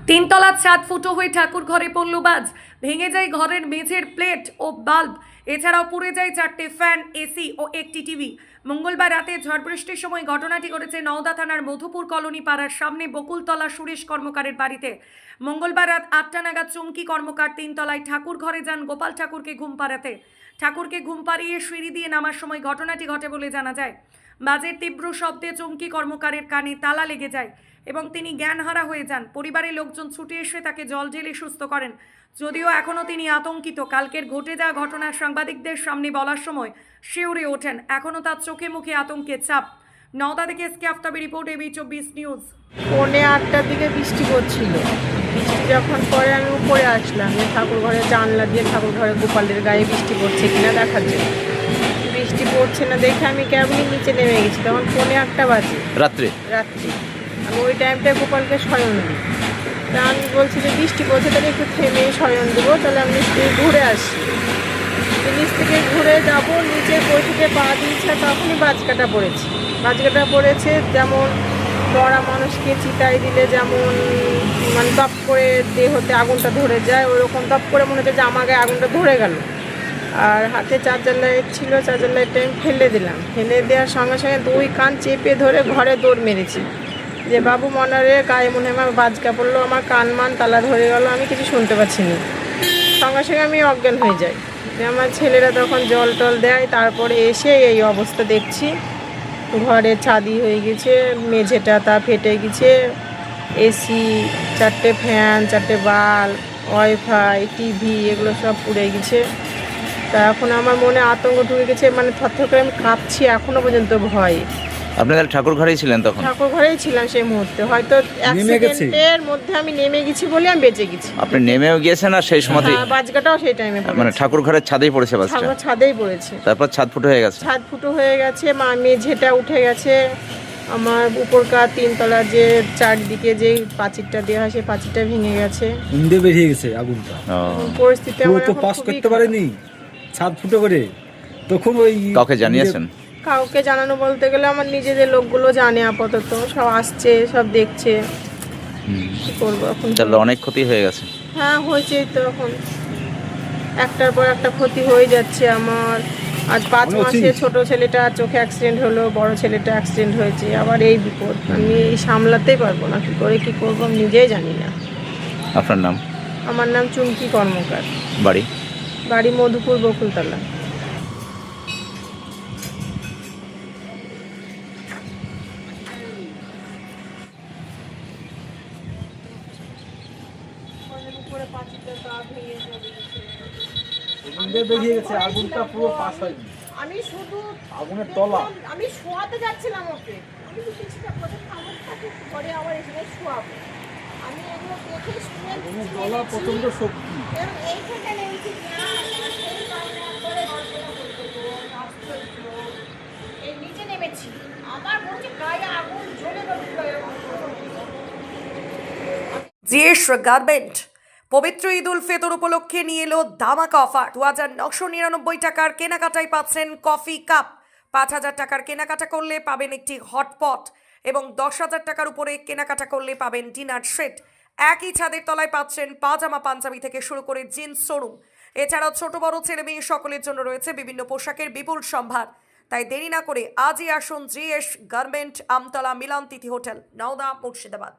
তিনতলার ছাদ ফুটো হয়ে ঠাকুর ঘরে পড়ল বাজ, ভেঙে যায় ঘরের মেঝের প্লেট ও বাল্ব। এছাড়াও পুড়ে যায় 4টে ফ্যান, এসি ও একটি টিভি। মঙ্গলবার রাতে ঝড় বৃষ্টির সময় ঘটনাটি ঘটেছে নওদা থানার মধুপুর কলোনি পাড়ার সামনে বকুলতলা সুরেশ কর্মকারের বাড়িতে। মঙ্গলবার রাত 8টা নাগাদ চুমকি কর্মকার তিনতলায় ঠাকুর ঘরে যান গোপাল ঠাকুরকে ঘুম পাড়াতে। ঠাকুরকে ঘুম পাড়িয়ে সিঁড়ি দিয়ে নামার সময় ঘটনাটি ঘটে বলে জানা যায়। বাজের তীব্র শব্দে চুমকি কর্মকারের কানে তালা লেগে যায় এবং তিনি জ্ঞানহারা হয়ে যান। পরিবারের লোকজন ছুটে এসে তাকে জল ঢেলে সুস্থ করেন। যদিও এখনও তিনি আতঙ্কিত। কালকের ঘটে যাওয়া ঘটনা সাংবাদিকদের সামনে বলার সময় শিউরে ওঠেন। এখনও তার চোখে মুখে আতঙ্কের ছাপ। নওদা থেকে এসকে আফতাবি রিপোর্ট, এবি24 নিউজ। 8:45টার দিকে বৃষ্টি পড়ছিল। বৃষ্টি যখন পরে আমি উপরে আসলাম, যে ঠাকুর ঘরে জানলা দিয়ে ঠাকুর ঘরে গোপালের গায়ে বৃষ্টি পড়ছে কিনা দেখার জন্য। বৃষ্টি পড়ছে না দেখে আমি কেবলই নিচে নেমে গেছি। তখন 8:45 বাজে রাত্রি। আমি ওই টাইমটায় গোপালকে শয়ন দিই। তা আমি বলছি যে বৃষ্টি পড়ছে, তাহলে একটু থেমে শয়ন দেবো, তাহলে আমি নিচ থেকে ঘুরে আসি। নিচ থেকে ঘুরে যাবো, নিচে বসে পা দিয়েছে, তখনই বাজকাটা পড়েছে। যেমন মরা মানুষকে চিতায় দিলে যেমন মানে দপ করে দেহতে আগুনটা ধরে যায়, ওইরকম দপ করে মনে হচ্ছে যে আমার গায়ে আগুনটা ধরে গেল। আর হাতে চার্জার লাইট ছিল, চার্জার লাইটটা আমি ফেলে দিলাম। ফেলে দেওয়ার সঙ্গে সঙ্গে 2 কান চেপে ধরে ঘরে দৌড় মেরেছি, যে বাবু মনারে গায়ে মনে হয় আমার বাজকা পড়লো, আমার কান মান তালা ধরে গেল, আমি কিছু শুনতে পাচ্ছি না। সঙ্গে সঙ্গে আমি অজ্ঞান হয়ে যাই। আমার ছেলেরা তখন জল টল দেয়। তারপরে এসে এই অবস্থা দেখছি, ঘরে ছাদি হয়ে গেছে, মেঝেটা তা ফেটে গেছে, এসি, 4টে ফ্যান, 4টে বাল্ব, ওয়াইফাই, টিভি এগুলো সব পুড়ে গেছে। তা এখন আমার মনে আতঙ্ক ঢুকে গেছে, মানে থরথর করে আমি কাঁপছি এখনো পর্যন্ত ভয়। আপনি তাহলে ঠাকুর ঘরেই ছিলেন তখন? ঠাকুর ঘরেই ছিলাম সেই মুহূর্তে। হয়তো 1 সেকেন্ডের মধ্যে আমি নেমে গেছি বলে আমি বেঁচে গেছি। আপনি নেমেও গিয়েছেন আর সেই সময় বাজকাটাও সেই টাইমে মানে ঠাকুর ঘরের ছাদেই পড়েছে বাজটা? ঠাকুর ছাদেই পড়েছে। তারপর ছাদ ফুটো হয়ে গেছে? ছাদ ফুটো হয়ে গেছে, মেঝেটা উঠে গেছে। আমার উপরকার 3তলা যে চারদিকে যে পাঁচিরটা দেওয়া হয়, সেই পাঁচিরটা ভেঙে গেছে, উন্ডে বেরিয়ে গেছে আগুনটা। পরিস্থিতি আমার তো পাস করতে পারেনি ছাদ ফুটো করে। তখন ওই কাউকে জানিয়েছেন? কাউকে জানানো বলতে গেলে আমার নিজেদের লোকগুলো জানে, আপাতত সব আসছে, সব দেখছে। কি করবো এখন? তাহলে অনেক ক্ষতি হয়ে গেছে। হ্যাঁ, হয়েছে তো। এখন একটার পর একটা ক্ষতি হয়ে যাচ্ছে আমার। আর 5 মাসে ছোট ছেলেটা চোখে অ্যাক্সিডেন্ট হলো, বড় ছেলেটা অ্যাক্সিডেন্ট হয়েছে, আবার এই বিপদ। আমি এই সামলাতেই পারবো না, কি করে কি করবো আমি নিজেই জানি না। আপনার নাম? আমার নাম চুমকি কর্মকার। বাড়ি মধুপুর, বকুলতলা। বেরিয়ে গেছে, আগুনটা পুরো পাস হয়নি। আমি শুধু আগুনের তলা, আমি শোয়াতে যাচ্ছিলাম ওকে। আমি কিছুটা কথা খাবার থাকে পরে আবার এখানে শোয়াবো। আমি এগুলো দেখে শুনে আগুনের তলা প্রচন্ড শক্তি। এবং এইখানে নেমেছি এই নিচে নেমেছি, আমার বলছে গায়ে আগুন জ্বলে জিএস গার্মেন্ট পবিত্র ঈদ উল ফিতর উপলক্ষে নিয়ে এলো ধামাকা অফার। 2999 টাকার কেনাকাটায় পাচ্ছেন কফি কাপ। 5000 টাকার কেনাকাটা করলে পাবেন একটি হটপট এবং 10,000 টাকার উপরে কেনাকাটা করলে পাবেন ডিনার সেট। একই ছাদের তলায় পাচ্ছেন পাজামা পাঞ্জাবি থেকে শুরু করে জিন্স শোরুম। এছাড়াও ছোট বড় ছেলে মেয়ে সকলের জন্য রয়েছে বিভিন্ন পোশাকের বিপুল সম্ভার। তাই দেরি না করে আজই আসুন জিএস গার্মেন্ট, আমতলা মিলন তিথি হোটেল, নওদা, মুর্শিদাবাদ।